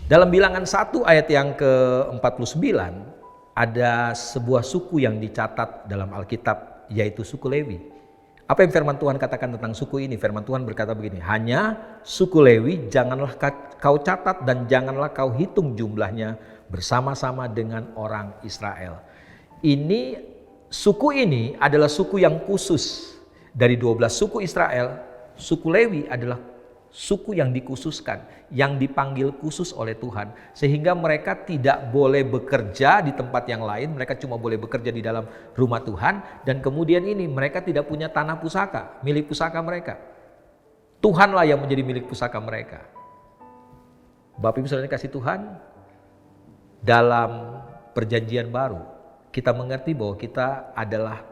Dalam Bilangan 1 ayat yang ke-49 ada sebuah suku yang dicatat dalam Alkitab, yaitu suku Lewi. Apa yang firman Tuhan katakan tentang suku ini? Firman Tuhan berkata begini, hanya suku Lewi janganlah kau catat dan janganlah kau hitung jumlahnya bersama-sama dengan orang Israel. Suku ini adalah suku yang khusus. Dari 12 suku Israel, suku Lewi adalah suku yang dikhususkan, yang dipanggil khusus oleh Tuhan. Sehingga mereka tidak boleh bekerja di tempat yang lain, mereka cuma boleh bekerja di dalam rumah Tuhan. Dan kemudian mereka tidak punya tanah pusaka, milik pusaka mereka. Tuhanlah yang menjadi milik pusaka mereka. Bapak Ibu Saudara kasih Tuhan, dalam perjanjian baru, kita mengerti bahwa kita adalah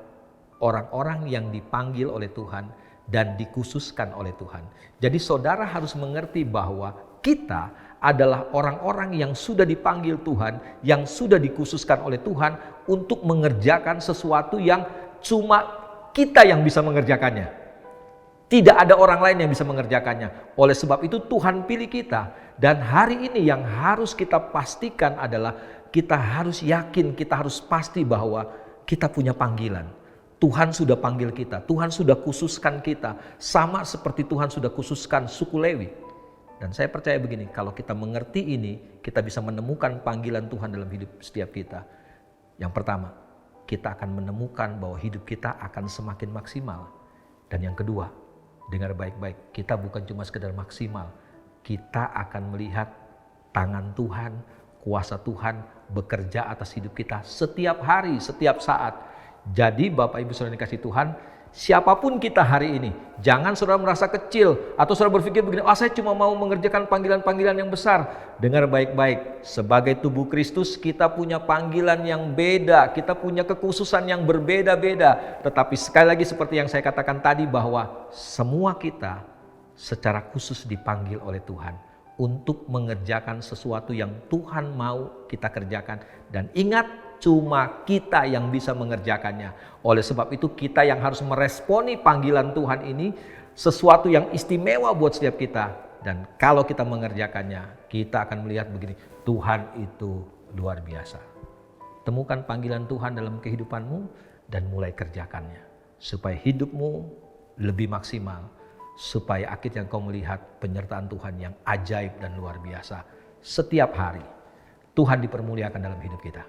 orang-orang yang dipanggil oleh Tuhan dan dikhususkan oleh Tuhan. Jadi saudara harus mengerti bahwa kita adalah orang-orang yang sudah dipanggil Tuhan, yang sudah dikhususkan oleh Tuhan untuk mengerjakan sesuatu yang cuma kita yang bisa mengerjakannya. Tidak ada orang lain yang bisa mengerjakannya. Oleh sebab itu Tuhan pilih kita. Dan hari ini yang harus kita pastikan adalah kita harus yakin, kita harus pasti bahwa kita punya panggilan. Tuhan sudah panggil kita, Tuhan sudah khususkan kita, sama seperti Tuhan sudah khususkan suku Lewi. Dan saya percaya begini, kalau kita mengerti ini, kita bisa menemukan panggilan Tuhan dalam hidup setiap kita. Yang pertama, kita akan menemukan bahwa hidup kita akan semakin maksimal. Dan yang kedua, dengar baik-baik, kita bukan cuma sekedar maksimal, kita akan melihat tangan Tuhan, kuasa Tuhan bekerja atas hidup kita setiap hari, setiap saat. Jadi Bapak Ibu Saudara dikasih Tuhan, siapapun kita hari ini, jangan saudara merasa kecil atau saudara berpikir begini, saya cuma mau mengerjakan panggilan-panggilan yang besar. Dengar baik-baik, sebagai tubuh Kristus kita punya panggilan yang beda, kita punya kekhususan yang berbeda-beda. Tetapi sekali lagi seperti yang saya katakan tadi, bahwa semua kita secara khusus dipanggil oleh Tuhan untuk mengerjakan sesuatu yang Tuhan mau kita kerjakan. Dan ingat, cuma kita yang bisa mengerjakannya. Oleh sebab itu kita yang harus meresponi panggilan Tuhan ini, sesuatu yang istimewa buat setiap kita. Dan kalau kita mengerjakannya, kita akan melihat begini, Tuhan itu luar biasa. Temukan panggilan Tuhan dalam kehidupanmu dan mulai kerjakannya. Supaya hidupmu lebih maksimal. Supaya akhirnya kau melihat penyertaan Tuhan yang ajaib dan luar biasa. Setiap hari Tuhan dipermuliakan dalam hidup kita.